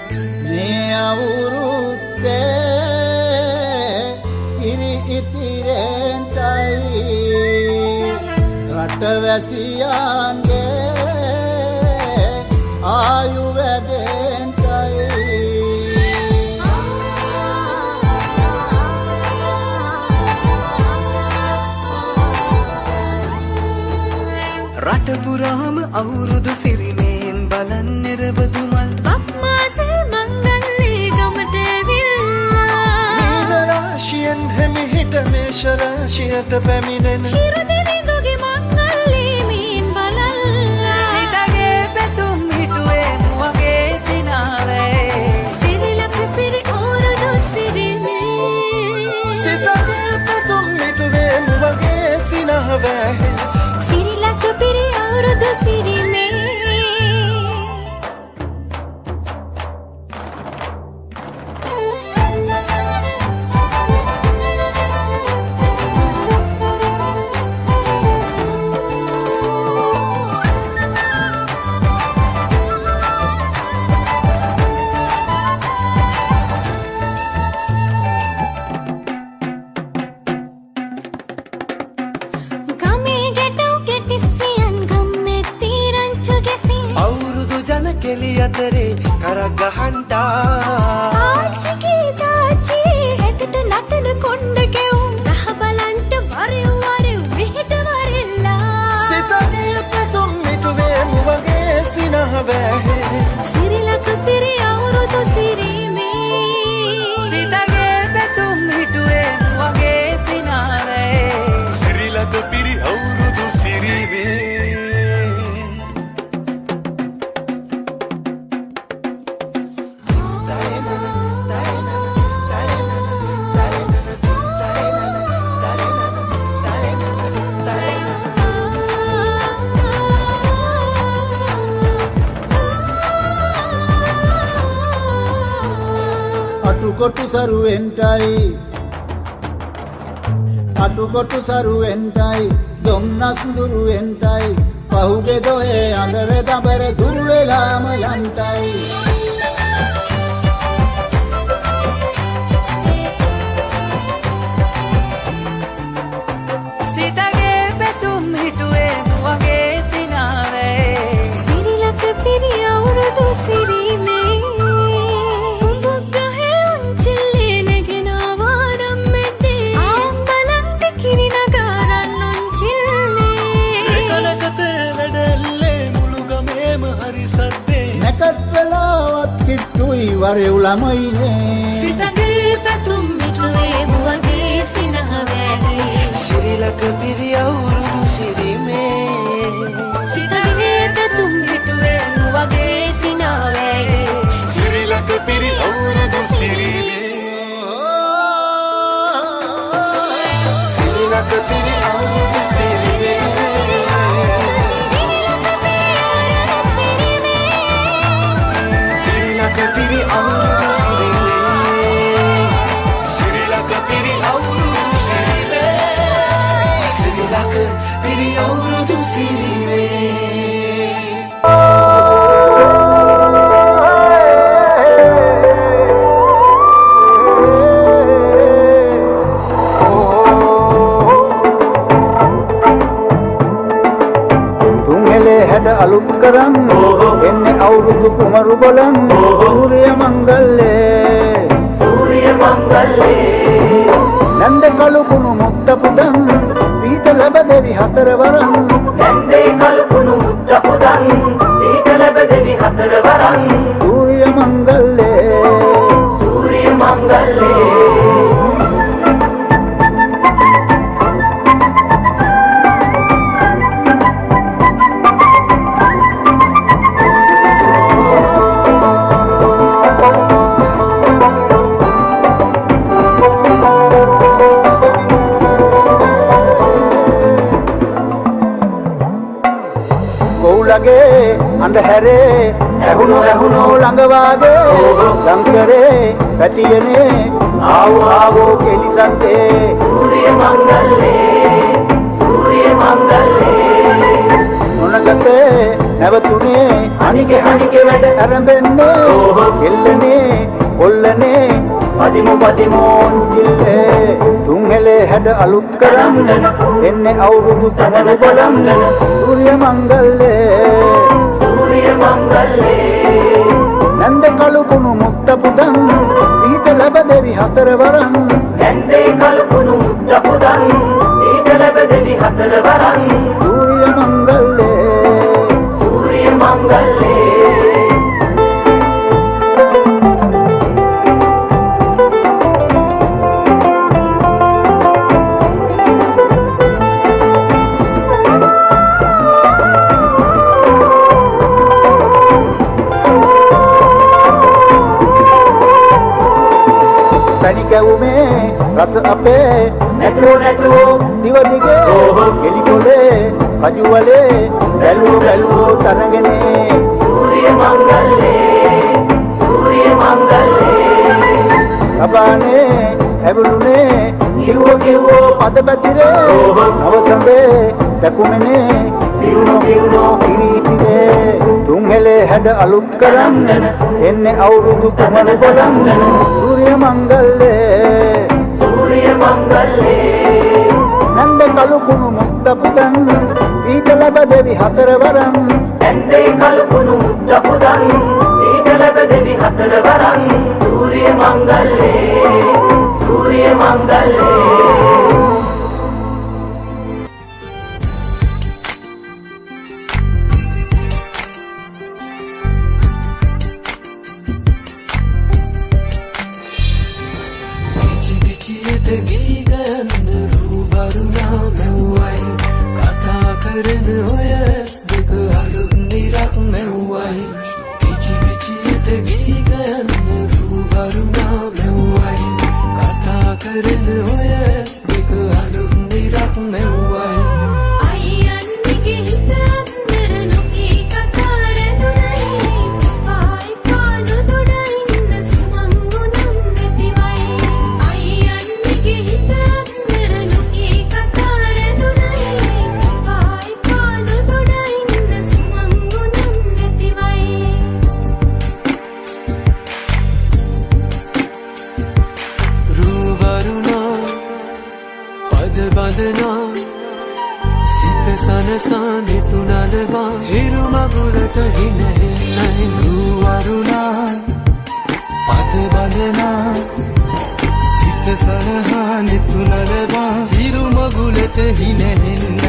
මේ අවුරුද්දේ ඉරි ඉතිරෙන්ටයි රටවැසියන්ගේ ආයු වැඩෙන්ටයි රට පුරාම අවුරුදු සිරිමෙන් බලන් නිරබදුමල් බක්මාසේ මංගල්ලේ ගමට ඇවිල්ලා මීන රාශියෙන් හැමිහිට මේෂ රාශියට පැමිණෙන හිරුදිනිදුගේ මංගල්ලේ මීන් බලල්ලා සිතගේ පැතුම් හිටුවේ මුවගේ සිනාවේ සිරිලක පිරි අවුරුදු සිරිමේ සිතගේ පැතුම් හිටුවේ මුවගේ සිනාවේ සිරිලක පිරි අවුරුදු සිරිමේ ගමේ ගැටෝ කෙටිසියන් ගම්මෙත්ති රංචු ගැසින් අවුරුදු ජන කෙලි අතරේ කරක් ගහන්ටා ආච්චිගේ තාච්චී හැටට නටන කොණ්ඩ කෙවුම් රහ බලන්ට වරෙව් මෙහෙට වරෙල්ලා සිතගේ පැතුම් හිටුවේ මුවගේ සිනාවේ සිරිලක පිරි අවුරුදු සිරිමේ සිතගේ පැතුම් හිටුවේ මුවගේ සිනාවේ සිරිලක පිරි අවුරුදු සිරිවේ අටුකොටු සරුවෙන්ටයි දොම්නස් දුරුවෙන්ටයි පහුගේ දොහේ අඳර දබර දුර වෙලාම යන්ටයි සිතගේ පැතුම් හිටුවේ මුවගේ සිනාවේ සිරිලක පිරි අවුරුදු සිරිමේ කුඹුක් ගහේ උන්චිල්ලේ නැගෙන ආවාරම් මෙද්දේ ආම් බලන්ට කිරි නගාරන් උන්චිල්ලේ කනකතේ වැඩල්ලේ මුළු ගමේම හරි සද්දේ නැකත් වෙලාවත් කිට්ටුයි වරෙව් ළමයිනේ සිතගේ පැතුම් මිටුවේ මුවගේ සිනහවැහි සිරිලක පිරි අවුරුදු සිරිමේ සිතගේ පැතුම් හිටුවේ මුවගේ සිනාවේ සිරිලක පිරි අවුරුදු සිරිවේ සිරිලක පිරි අවුරුදු සිරිවේ සිරිලක පිරි අවුරුදු සිරිමේ සිරිලක පිරි අවුරුදු සිරිවේ සිරිලක පිරි අවුරුදු සිරිමේ තුන්හෙලේ හැඩ අලුත් කරන් එන්නේ අවුරුදු කුමරු බලන් සූර්ය මංගල්ලේ නන්ද කළු කුණු මුත්ත පුදන් පීත ලැබ දෙවි හතර වරන් නැන්දේ කලුකුණු මුත්ත පුදන් ඊට ලැබ දෙවි හතර වරන් සූර්ය මංගල්ලේ සූර්ය මංගල්ලේ ගොවුලගේ අන්ධහැරේ ඇහුණු ළඟ වාගේ ලංකරේ පැටියනේ ආවෝ කෙලිසත්තේ සූර්ය මංගල්ලේ නොනගතේ නැවතුනේ අනිකේ වැඩ ඇරඹෙන්නේ එල්ලනේ කොල්ලනේ පදිමු ඉල්ලේ තුන්හෙලේ හැඩ අලුත් කරන්න එන්නේ අවුරුදු පමණ බලන්න සූර්ය මංගල්ලේ නැන්ද කළුකුණු මුත්ත පුදන් ඊට ලැබ දෙවි හතරවරන් නැන්දේ කළුකුණු මුත්ත පුදන් ඊට ලැබ දෙවි හතරවරන් සූර්ය මංගල්ලේ පැණිකැවුමේ රස අපේ නැටුවෝ දිව දිගේ එලිකොලේ කජුවලේ බැලුවෝ තරගනේ සූර්ය මංගල්ලේ අපානේ හැබුළුනේ කිව්වෝ පද පැතිරේ නවසඳේ දකුමනේ පිරුණෝ කිරීතිරේ තුන්හෙලේ හැඩ අලුත් කරන්න එන්නේ අවුරුදු පමණ බලන්න සූර්ය මංගල්ලේ නන්ද කළුකුණු මුත්ත පුදන් ඊට ලැබ දෙවි හතරවරන් නැන්දේ කළුකුණු මුත්ත පුදන් ඊට ලැබ දෙවි හතරවරන් සූර්ය මංගල්ලේ ගී ගයන්න රූවරුණා මෙව්වයි කතා කරන ඔය ඇස් දෙක අලුත් නිරක් මෙව්වයි කිචිට ගී ගයන්න රූවරුණා මෙව්වයි කතා කරන ඔය ඇස් දෙක අලුත් නිරක් මෙව්වයි අයියන්ගේ හිත අතර නොකී කතා රැඳුනයි පායි පානු දොඩින්න සුමංගුනම් නැතිවයි අයියන්ගේ හිත අතර නොකී කතා රැඳුනයි පායි පානු දොඩින්න සුමංගුනම් නැතිවයි රූවරුණා පද බඳනා සිත සනසා නිතුනලවා හිරු මගුලට හිනහෙන්නයි රූවරුණා පද බඳනා සිත සනහා නිතුනලවා හිරු මගුලට හිනහෙන්නයි